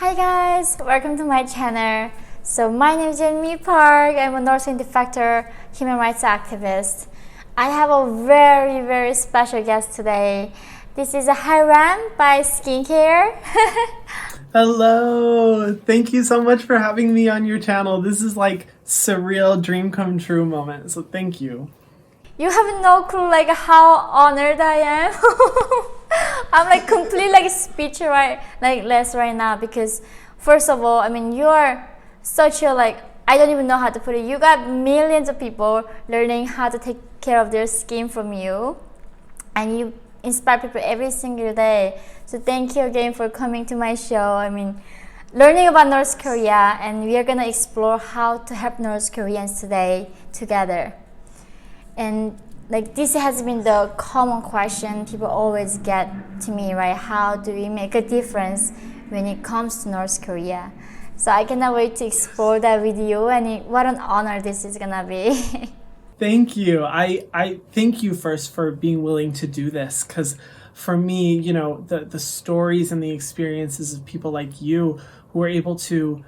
Hi guys, welcome to my channel. So my name is Yeonmi Park. I'm a North Korean defector, human rights activist. I have a very special guest today. This is a Hyram by Skincare. Hello, thank you so much for having me on your channel. This is like surreal dream come true moment, so thank you. You have no clue like how honored I am. I'm like completely like speech less right now because first of all, I mean you are such a I don't even know how to put it. You got millions of people learning how to take care of their skin from you, and you inspire people every single day. So thank you again for coming to my show. I mean, learning about North Korea, and we are gonna explore how to help North Koreans today together. And this has been the common question people always get to me, right? How do we make a difference when it comes to North Korea? So I cannot wait to explore that with you, and what an honor this is gonna be. Thank you. I thank you first for being willing to do this, because for me, you know, the stories and the experiences of people like you who are able to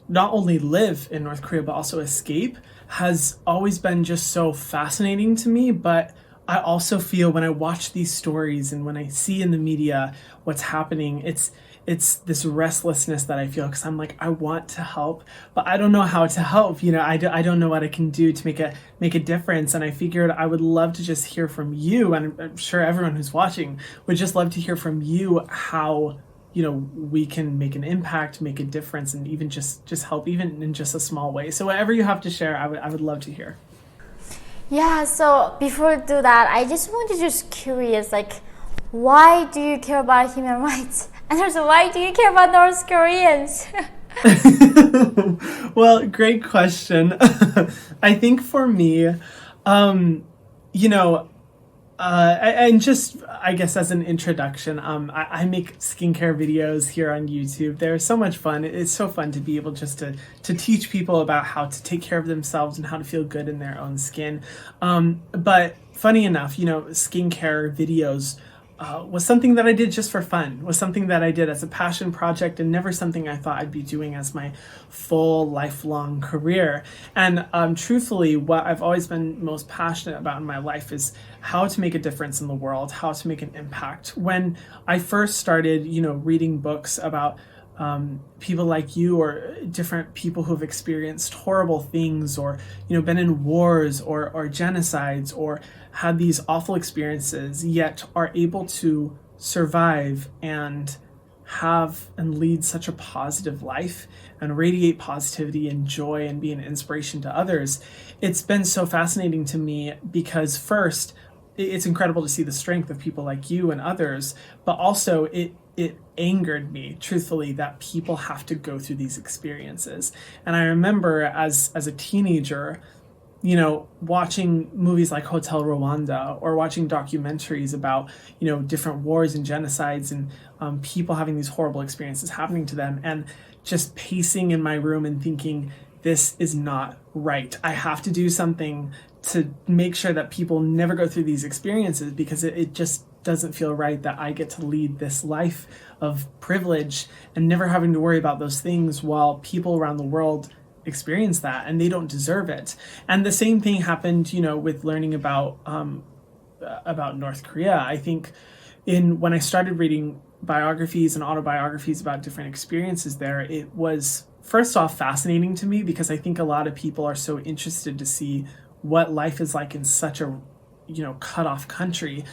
not only live in North Korea but also escape has always been just so fascinating to me. But I also feel when I watch these stories and when I see in the media what's happening, it's this restlessness that I feel, because I'm like, I want to help, but I don't know how to help. You know, I don't know what I can do to make a difference. And I figured I would love to just hear from you, and I'm sure everyone who's watching would just love to hear from you how, you know, we can make an impact, make a difference, and even just help, even in just a small way. So whatever you have to share, I would love to hear. Yeah, so before we do that, I just curious, why do you care about human rights? And also, why do you care about North Koreans? Well, great question. I think for me, you know, and just, I guess as an introduction, I make skincare videos here on YouTube. They're so much fun. It's so fun to be able just to teach people about how to take care of themselves and how to feel good in their own skin. But funny enough, you know, skincare videos was something that I did just for fun, was something that I did as a passion project, and never something I thought I'd be doing as my full lifelong career. And truthfully, what I've always been most passionate about in my life is how to make a difference in the world, how to make an impact. When I first started, you know, reading books about people like you or different people who've experienced horrible things, or, you know, been in wars or genocides, or had these awful experiences, yet are able to survive and have and lead such a positive life and radiate positivity and joy and be an inspiration to others. It's been so fascinating to me because first, it's incredible to see the strength of people like you and others, but also it angered me, truthfully, that people have to go through these experiences. And I remember as a teenager, you know, watching movies like Hotel Rwanda, or watching documentaries about, you know, different wars and genocides, and people having these horrible experiences happening to them, and just pacing in my room and thinking, this is not right. I have to do something to make sure that people never go through these experiences, because it just doesn't feel right that I get to lead this life of privilege and never having to worry about those things, while people around the world experience that and they don't deserve it. And the same thing happened, you know, with learning about North Korea. I think when I started reading biographies and autobiographies about different experiences there, it was first off fascinating to me, because I think a lot of people are so interested to see what life is like in such a, you know, cut off country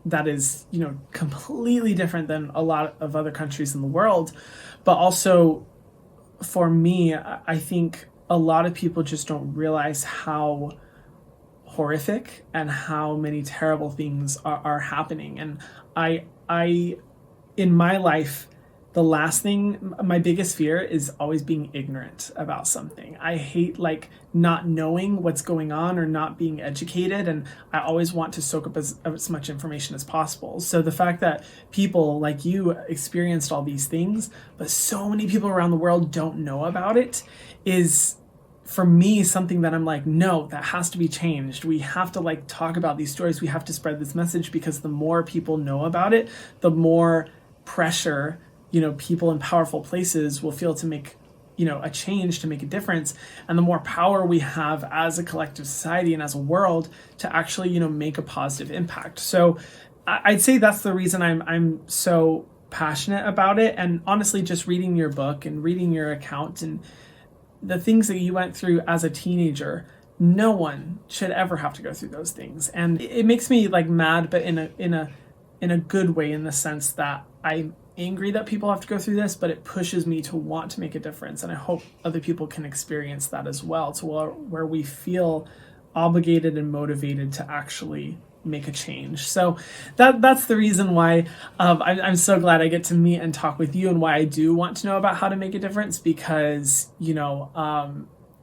that is, you know, completely different than a lot of other countries in the world. But also, for me, I think a lot of people just don't realize how horrific and how many terrible things are happening. And I in my life, the last thing, my biggest fear is always being ignorant about something. I hate not knowing what's going on or not being educated, and I always want to soak up as much information as possible. So the fact that people like you experienced all these things, but so many people around the world don't know about it, is for me something that I'm like, no, that has to be changed. We have to talk about these stories. We have to spread this message, because the more people know about it, the more pressure people in powerful places will feel to make a change, to make a difference, and the more power we have as a collective society and as a world to actually make a positive impact. So I'd say that's the reason I'm so passionate about it. And honestly, just reading your book and reading your account and the things that you went through as a teenager, no one should ever have to go through those things. And it makes me like mad, but in a good way, in the sense that I'm angry that people have to go through this, but it pushes me to want to make a difference. And I hope other people can experience that as well, to where we feel obligated and motivated to actually make a change. So that's the reason why I'm so glad I get to meet and talk with you, and why I do want to know about how to make a difference, because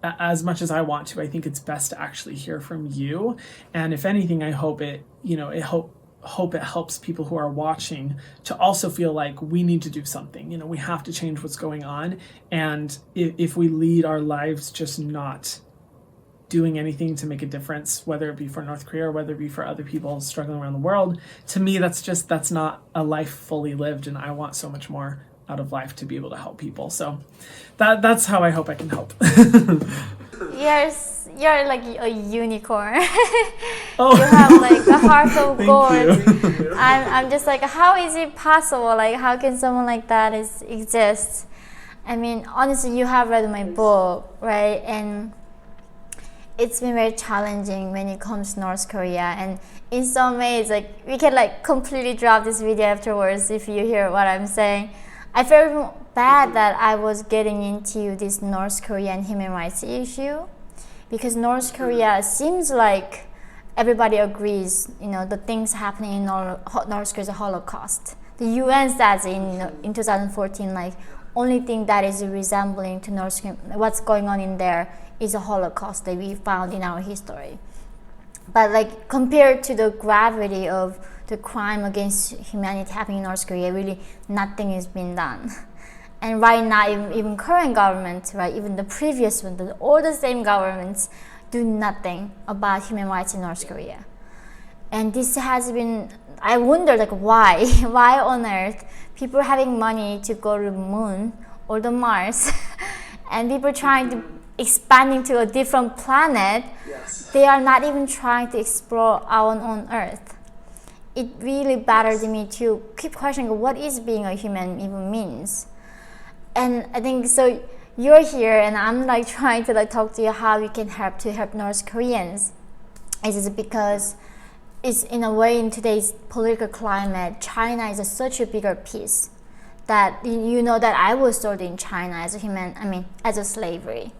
as much as I want to, I think it's best to actually hear from you. And if anything, I hope it helps people who are watching to also feel like we need to do something. We have to change what's going on. And if we lead our lives just not doing anything to make a difference, whether it be for North Korea or whether it be for other people struggling around the world, to me, that's not a life fully lived. And I want so much more out of life to be able to help people. So that's how I hope I can help. Yes, you're like a unicorn. Oh. You have like the heart of gold. Thank you. I'm just like, how is it possible? Like, how can someone like that exist? I mean, honestly, you have read my book, right? And it's been very challenging when it comes to North Korea. And in some ways, like, we can like completely drop this video afterwards if you hear what I'm saying. I feel bad that I was getting into this North Korean human rights issue, because North Korea seems like everybody agrees, the things happening in North Korea is a Holocaust. The UN says in 2014, like, only thing that is resembling to North Korea, what's going on in there, is a Holocaust that we found in our history. But like, compared to the gravity of the crime against humanity happening in North Korea, really nothing has been done. And right now, even current government, right, even the previous one, all the same governments do nothing about human rights in North Korea. And this has been, I wonder, like, why? Why on earth people having money to go to the moon or the Mars and people trying to expanding to a different planet, yes, they are not even trying to explore our own Earth. It really bothered me to keep questioning what is being a human even means. And I think so you're here and I'm like trying to like talk to you how we can help North Koreans. Is because it's in a way, in today's political climate, China is such a bigger piece that that I was sold in China as a slavery.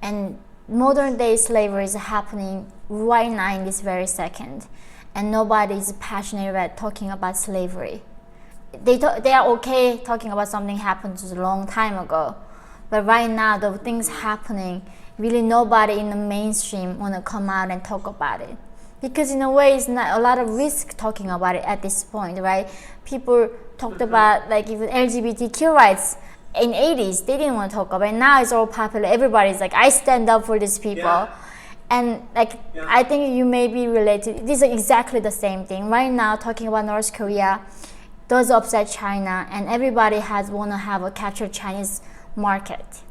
And modern day slavery is happening right now in this very second. And nobody is passionate about talking about slavery. They are okay talking about something happened a long time ago. But right now, the things happening, really nobody in the mainstream want to come out and talk about it. Because in a way, it's not a lot of risk talking about it at this point, right? People talked about like even LGBTQ rights in 80s, they didn't want to talk about it. Now it's all popular. Everybody's like, I stand up for these people. Yeah. And like, yeah, I think you may be related. This is exactly the same thing. Right now, talking about North Korea does upset China, and everybody want to have a capture Chinese market.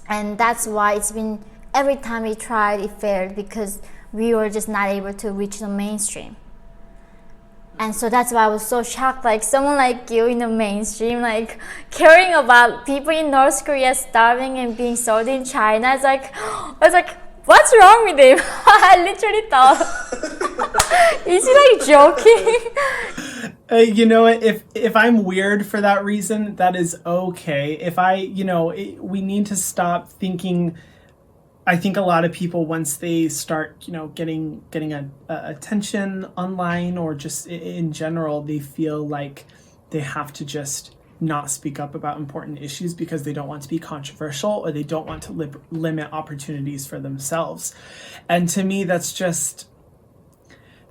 And that's why it's been, every time we tried, it failed because we were just not able to reach the mainstream. And so that's why I was so shocked, like someone like you in the mainstream, like caring about people in North Korea starving and being sold in China. I was like, what's wrong with him? I literally thought, is he like joking? You know what? If I'm weird for that reason, that is okay. If we need to stop thinking. I think a lot of people, once they start, getting attention online or just in general, they feel like they have to just not speak up about important issues because they don't want to be controversial or they don't want to limit opportunities for themselves. And to me,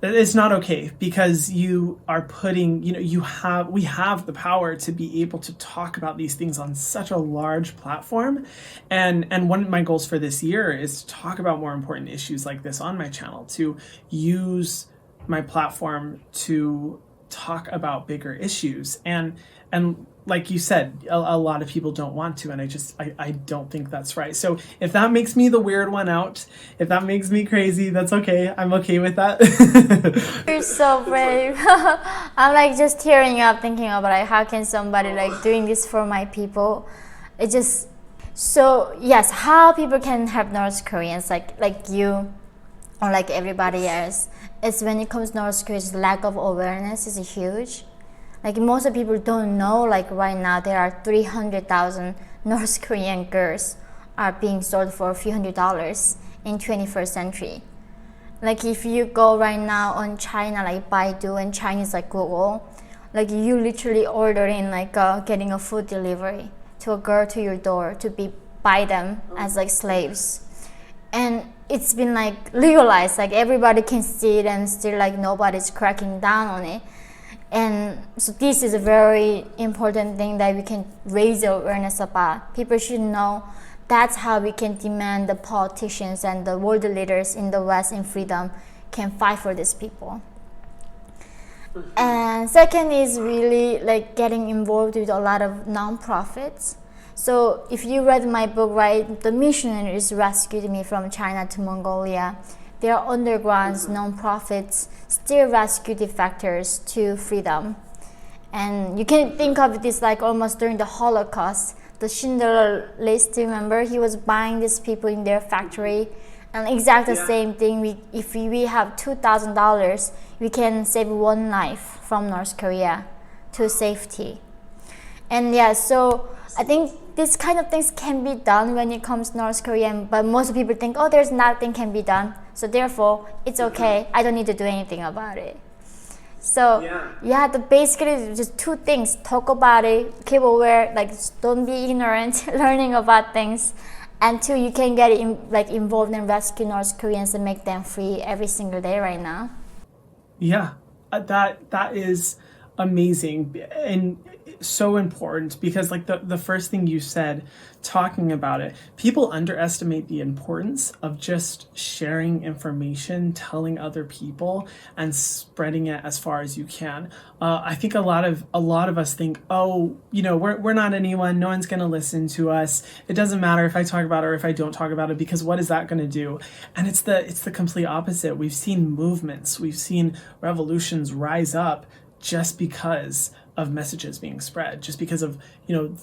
it's not okay, because you are putting, we have the power to be able to talk about these things on such a large platform. And one of my goals for this year is to talk about more important issues like this on my channel, to use my platform to talk about bigger issues. And like you said, a lot of people don't want to, and I don't think that's right. So if that makes me the weird one out, if that makes me crazy, that's okay. I'm okay with that. You're so brave. I'm like just tearing up thinking about like how can somebody like doing this for my people. It just so yes, how people can help North Koreans like you or like everybody else. It's when it comes to North Korea's lack of awareness is huge. Like most of people don't know, like right now there are 300,000 North Korean girls are being sold for a few $100s in 21st century. Like if you go right now on China, like Baidu and Chinese like Google, like you literally ordering like getting a food delivery to a girl to your door to be buy them as like slaves. And it's been like legalized, like everybody can see it and still like nobody's cracking down on it. And so this is a very important thing that we can raise awareness about. People should know that's how we can demand the politicians and the world leaders in the West in freedom can fight for these people. And second is really like getting involved with a lot of nonprofits. So if you read my book, right, the missionaries rescued me from China to Mongolia. There are undergrounds, nonprofits, still rescue defectors to freedom. And you can think of this like almost during the Holocaust. The Schindler List, remember? He was buying these people in their factory. And exactly the same thing, if we have $2,000, we can save one life from North Korea to safety. And yeah, so I think this kind of things can be done when it comes to North Korea, but most people think, oh, there's nothing can be done, so therefore it's okay, I don't need to do anything about it. So yeah, basically just two things: talk about it, keep aware, like don't be ignorant, learning about things, and two, you can get involved and rescue North Koreans and make them free every single day right now. Yeah, that is amazing and so important, because like the first thing you said, talking about it, people underestimate the importance of just sharing information, telling other people, and spreading it as far as you can. I think a lot of us think, oh, you know, we're not anyone, no one's gonna listen to us, it doesn't matter if I talk about it or if I don't talk about it, because what is that gonna do? And it's the complete opposite. We've seen movements, we've seen revolutions rise up just because of messages being spread, just because of, you know,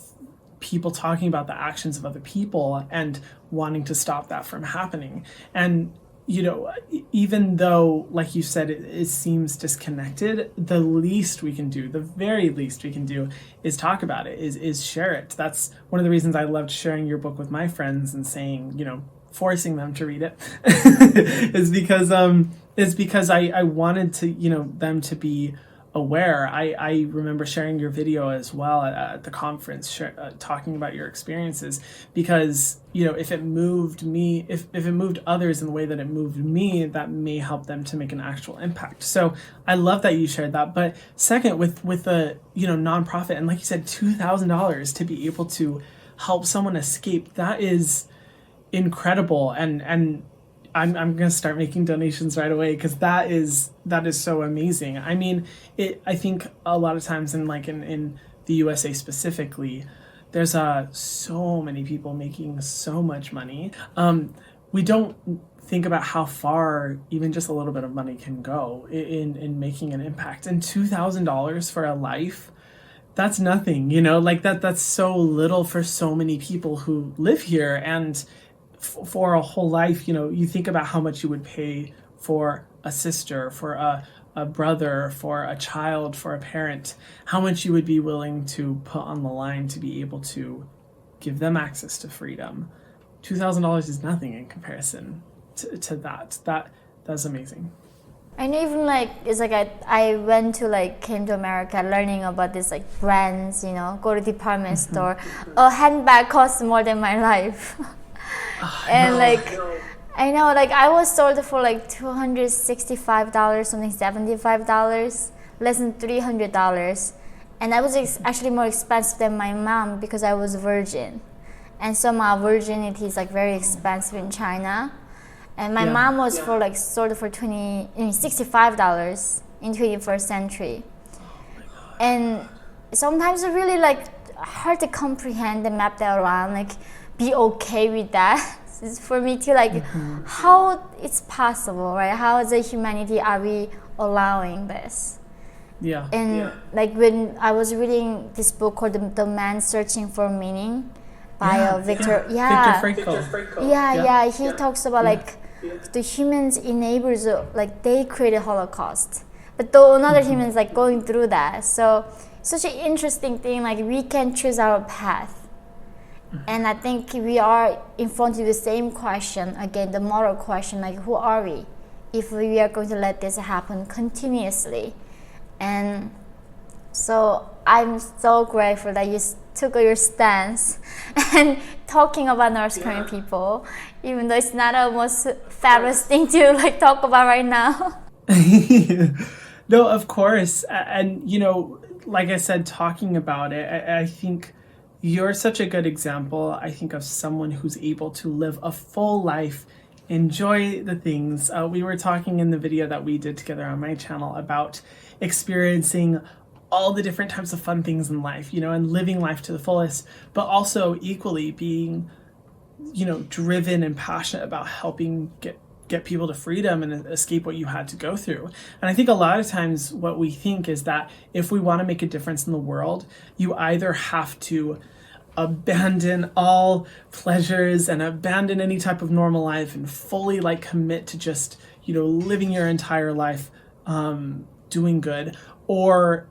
people talking about the actions of other people and wanting to stop that from happening. And, you know, even though, like you said, it seems disconnected, the least we can do, the very least we can do, is talk about it, is share it. That's one of the reasons I loved sharing your book with my friends and saying, you know, forcing them to read it is because I wanted to, you know, them to be aware. I remember sharing your video as well at the conference, talking about your experiences, because, you know, if it moved me, if it moved others in the way that it moved me, that may help them to make an actual impact. So I love that you shared that. But second, with a, you know, nonprofit, and like you said, $2,000 to be able to help someone escape, that is incredible. And I'm going to start making donations right away, because that is so amazing. I mean, I think a lot of times in the USA specifically, there's so many people making so much money. We don't think about how far even just a little bit of money can go in making an impact. And $2,000 for a life, that's nothing, you know, like that's so little for so many people who live here. And for a whole life, you know, you think about how much you would pay for a sister, for a brother, for a child, for a parent, how much you would be willing to put on the line to be able to give them access to freedom. $2,000 is nothing in comparison to that. That's amazing. And even like, it's like I went to came to America learning about this brands, you know, go to department store. A handbag costs more than my life. And I know, I was sold for $265, something $75, less than $300. And I was actually more expensive than my mom because I was virgin. And somehow virginity is very expensive in China. And my mom was sold for $65 in 21st century. And sometimes it's really like hard to comprehend and map that around, like be okay with that. It's for me to like how it's possible, right? How as a humanity are we allowing this? Yeah. And like when I was reading this book called The Man Searching for Meaning by Victor Victor Frankl. He talks about like the humans enablers, like they created Holocaust, but though another humans like going through that. So such an interesting thing, like we can choose our path. And I think we are in front of the same question again, the moral question, like who are we if we are going to let this happen continuously? And so I'm so grateful that you took your stance and talking about North Korean people, even though it's not a most fabulous thing to like talk about right now. No, of course. And, you know, like I said, talking about it, I think you're such a good example, I think, of someone who's able to live a full life, enjoy the things. We were talking in the video that we did together on my channel about experiencing all the different types of fun things in life, you know, and living life to the fullest, but also equally being, you know, driven and passionate about helping get people to freedom and escape what you had to go through. And I think a lot of times what we think is that if we want to make a difference in the world, you either have to abandon all pleasures and abandon any type of normal life and fully like commit to just, you know, living your entire life doing good, or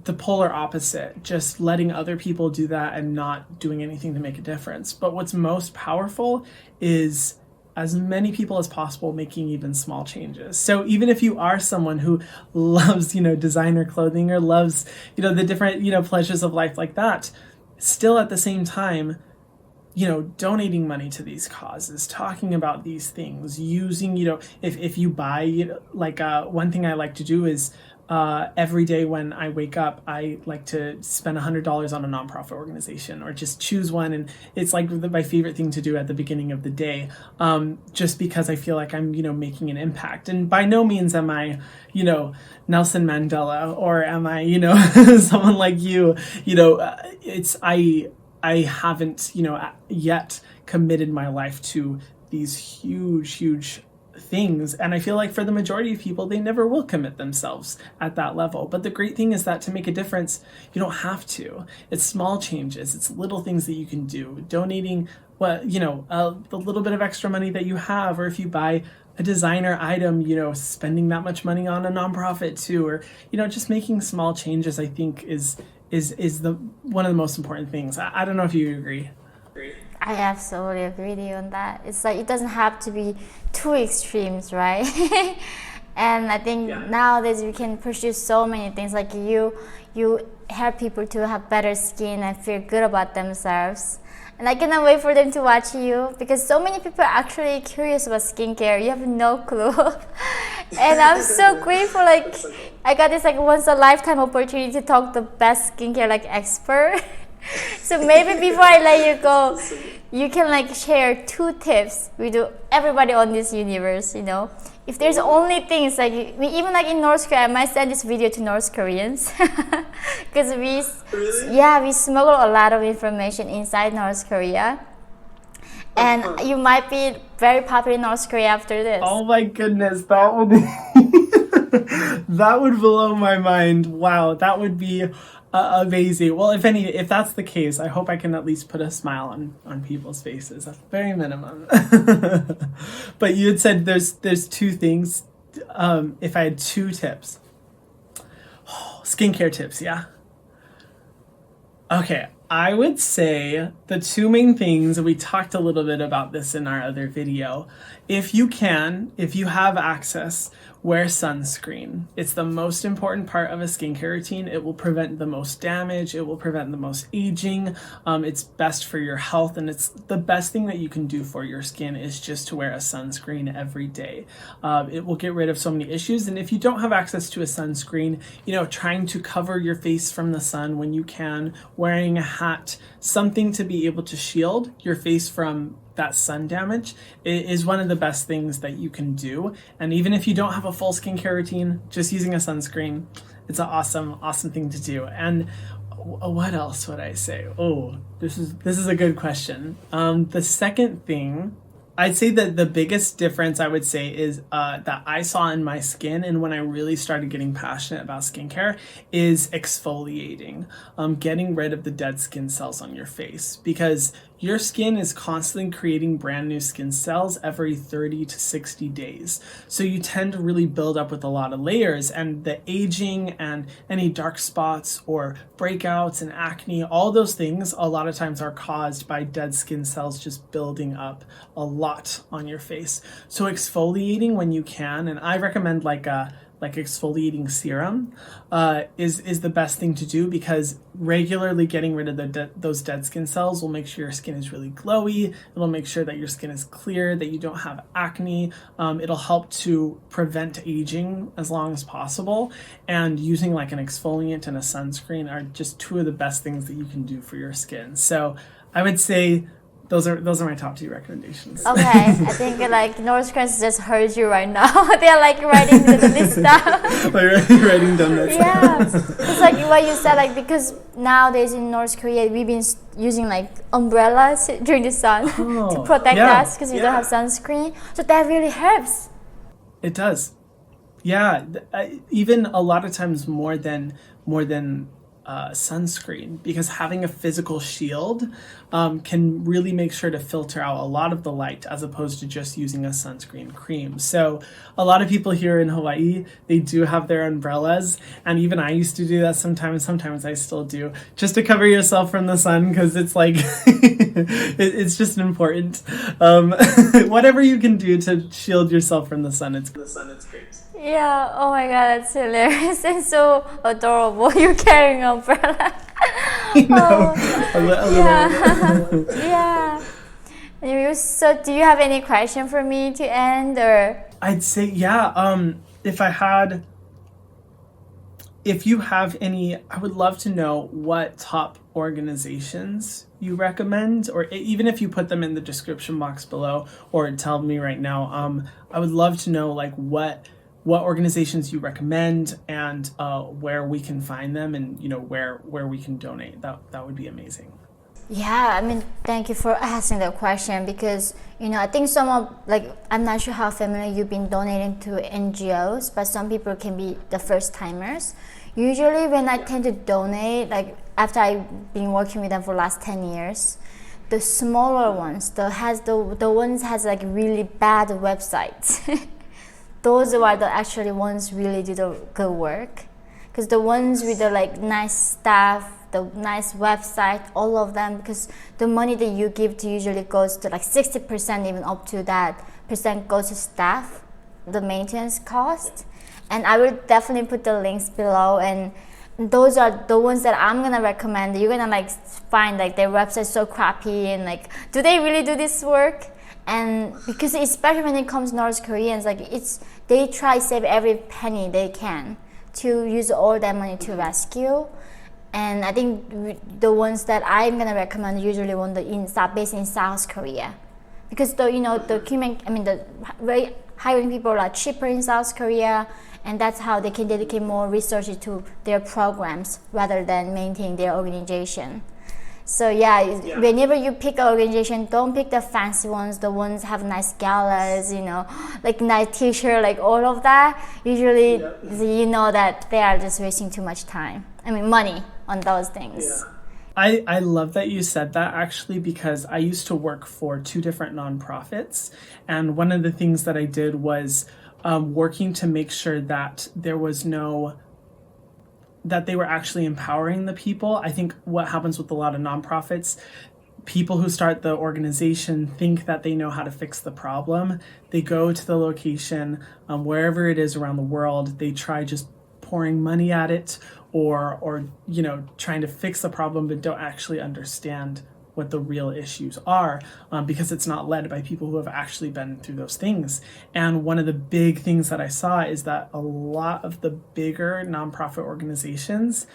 the polar opposite, just letting other people do that and not doing anything to make a difference. But what's most powerful is as many people as possible making even small changes. So even if you are someone who loves, you know, designer clothing or loves, you know, the different, you know, pleasures of life like that, still at the same time, you know, donating money to these causes, talking about these things, using, you know, if you buy, you know, like one thing I like to do is every day when I wake up, I like to spend $100 on a nonprofit organization, or just choose one. And it's like my favorite thing to do at the beginning of the day, just because I feel like I'm, you know, making an impact. And by no means am I, you know, Nelson Mandela, or am I, you know, someone like you know, I haven't, you know, yet committed my life to these huge things, and I feel like for the majority of people they never will commit themselves at that level. But the great thing is that to make a difference, you don't have to. It's small changes, it's little things that you can do, donating what, you know, the little bit of extra money that you have, or if you buy a designer item, you know, spending that much money on a nonprofit too, or, you know, just making small changes, I think is the one of the most important things. I don't know if you agree. I absolutely agree with you on that. It's like it doesn't have to be two extremes, right? And I think nowadays we can pursue so many things. Like you help people to have better skin and feel good about themselves. And I cannot wait for them to watch you, because so many people are actually curious about skincare. You have no clue. And I'm so grateful. Like I got this like once a lifetime opportunity to talk to the best skincare like expert. So maybe before I let you go, you can like share 2 tips with everybody on this universe, you know. If there's only things like, even like in North Korea, I might send this video to North Koreans. Because we smuggle a lot of information inside North Korea. And you might be very popular in North Korea after this. Oh my goodness, that would that would blow my mind. Wow, that would be amazing. Well, if that's the case, I hope I can at least put a smile on people's faces, at the very minimum. But you had said there's 2 things. If I had 2 tips, skincare tips, yeah. Okay, I would say the 2 main things, and we talked a little bit about this in our other video. If you have access, wear sunscreen. It's the most important part of a skincare routine. It will prevent the most damage. It will prevent the most aging. It's best for your health, and it's the best thing that you can do for your skin is just to wear a sunscreen every day. It will get rid of so many issues. And if you don't have access to a sunscreen, you know, trying to cover your face from the sun when you can, wearing a hat, something to be able to shield your face from that sun damage is one of the best things that you can do. And even if you don't have a full skincare routine, just using a sunscreen it's an awesome thing to do. And what else would I say? Oh, this is a good question. The second thing, I'd say that the biggest difference I would say is that I saw in my skin, and when I really started getting passionate about skincare, is exfoliating, getting rid of the dead skin cells on your face, because your skin is constantly creating brand new skin cells every 30 to 60 days. So you tend to really build up with a lot of layers, and the aging and any dark spots or breakouts and acne, all those things a lot of times are caused by dead skin cells just building up a lot on your face. So exfoliating when you can, and I recommend like exfoliating serum is the best thing to do, because regularly getting rid of those dead skin cells will make sure your skin is really glowy. It'll make sure that your skin is clear, that you don't have acne. It'll help to prevent aging as long as possible. And using like an exfoliant and a sunscreen are just two of the best things that you can do for your skin. So I would say those are my top 2 recommendations. Okay, I think like North Koreans just heard you right now. They're like writing the list down. Writing down that Yeah, it's like what you said, like because nowadays in North Korea we've been using like umbrellas during the sun to protect us because we don't have sunscreen. So that really helps. It does. Yeah, even a lot of times more than sunscreen, because having a physical shield can really make sure to filter out a lot of the light, as opposed to just using a sunscreen cream. So a lot of people here in Hawaii, they do have their umbrellas, and even I used to do that sometimes I still do, just to cover yourself from the sun, because it's like it's just important. Whatever you can do to shield yourself from the sun, it's great. Yeah, oh my god, that's hilarious and so adorable. You're carrying an umbrella. No, Yeah. Yeah. So do you have any question for me to end, or? I'd say, if you have any, I would love to know what top organizations you recommend, or even if you put them in the description box below, or tell me right now. I would love to know like what organizations you recommend, and where we can find them, and where we can donate. That would be amazing. Yeah, I mean, thank you for asking that question, because I think I'm not sure how familiar you've been donating to NGOs, but some people can be the first timers. Usually when I tend to donate, like after I've been working with them for the last 10 years, the smaller ones, the ones has like really bad websites. Those are the actually ones really do the good work, because the ones with the like nice staff, the nice website, all of them, because the money that you give to usually goes to like 60%, even up to that percent goes to staff, the maintenance cost. And I will definitely put the links below, and those are the ones that I'm gonna recommend. You're gonna like find like their website so crappy, and like, do they really do this work? And because especially when it comes to North Koreans, like they try to save every penny they can to use all that money to rescue. And I think the ones that I'm gonna recommend usually based in South Korea, because the hiring people are cheaper in South Korea, and that's how they can dedicate more resources to their programs rather than maintaining their organization. So whenever you pick an organization, don't pick the fancy ones, the ones have nice galas, like nice t-shirt, like all of that. Usually, that they are just wasting too much money on those things. Yeah. I love that you said that, actually, because I used to work for 2 different nonprofits, and one of the things that I did was working to make sure that that they were actually empowering the people. I think what happens with a lot of nonprofits, people who start the organization think that they know how to fix the problem. They go to the location, wherever it is around the world, they try just pouring money at it, or trying to fix the problem, but don't actually understand what the real issues are, because it's not led by people who have actually been through those things. And one of the big things that I saw is that a lot of the bigger nonprofit organizations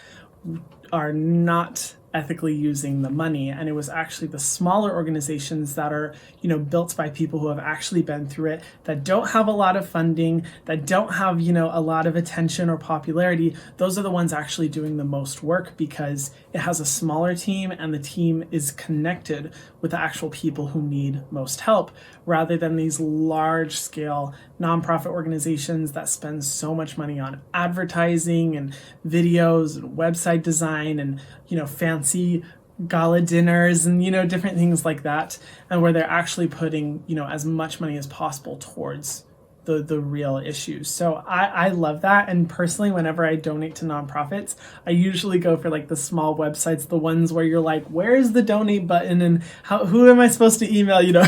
are not ethically using the money, and it was actually the smaller organizations that are, you know, built by people who have actually been through it, that don't have a lot of funding, that don't have, you know, a lot of attention or popularity. Those are the ones actually doing the most work, because it has a smaller team and the team is connected with the actual people who need most help, rather than these large scale nonprofit organizations that spend so much money on advertising and videos and website design and, you know, fancy gala dinners and, you know, different things like that, and where they're actually putting, you know, as much money as possible towards the real issues. So I love that. And personally, whenever I donate to nonprofits, I usually go for like the small websites, the ones where you're like, where's the donate button and who am I supposed to email, you know?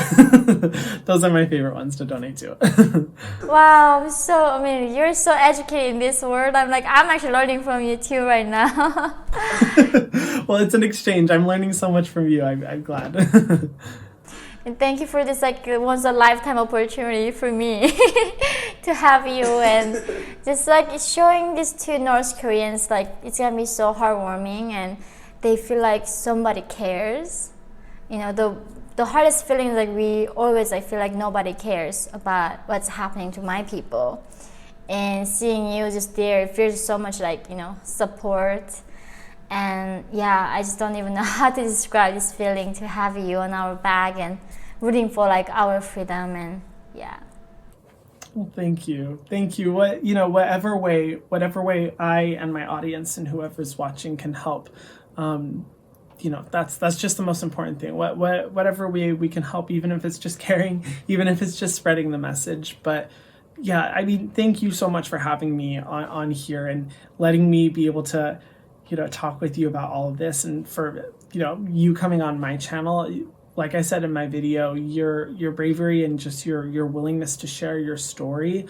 Those are my favorite ones to donate to. Wow, so I mean, you're so educated in this world. I'm actually learning from you too right now. Well, it's an exchange. I'm learning so much from you. I'm glad. And thank you for this, like, once a lifetime opportunity for me to have you, and just like showing this to North Koreans, like it's gonna be so heartwarming, and they feel like somebody cares. You know, the hardest feeling is like I feel like nobody cares about what's happening to my people, and seeing you just there, it feels so much like, you know, support. And yeah, I just don't even know how to describe this feeling to have you on our back and rooting for like our freedom. And yeah. Well, thank you. Whatever way I and my audience and whoever's watching can help, you know, that's just the most important thing. Whatever way we can help, even if it's just caring, even if it's just spreading the message. But yeah, I mean, thank you so much for having me on here and letting me be able to, you know, talk with you about all of this, and for, you know, you coming on my channel. Like I said in my video, your bravery and just your willingness to share your story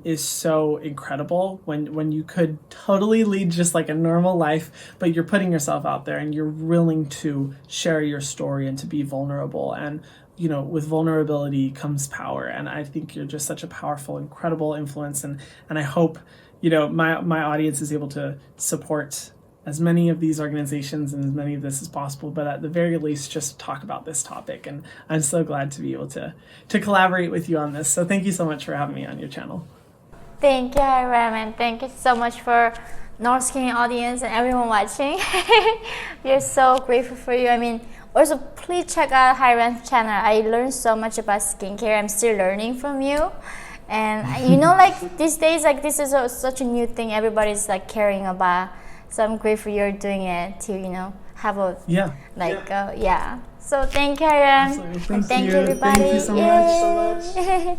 is so incredible, when you could totally lead just like a normal life, but you're putting yourself out there and you're willing to share your story and to be vulnerable. And, you know, with vulnerability comes power, and I think you're just such a powerful, incredible influence, and I hope, you know, my audience is able to support as many of these organizations and as many of this as possible, but at the very least, just talk about this topic. And I'm so glad to be able to collaborate with you on this. So thank you so much for having me on your channel. Thank you, Hyram, and thank you so much for North Korean audience and everyone watching. We are so grateful for you. I mean, also please check out Hyram's channel. I learned so much about skincare. I'm still learning from you. And you know, like these days, like this is such a new thing everybody's like caring about. So I'm grateful you're doing it to, you know, have a So thank you, Hyram. Absolutely. And thank you, everybody. Thank you so much.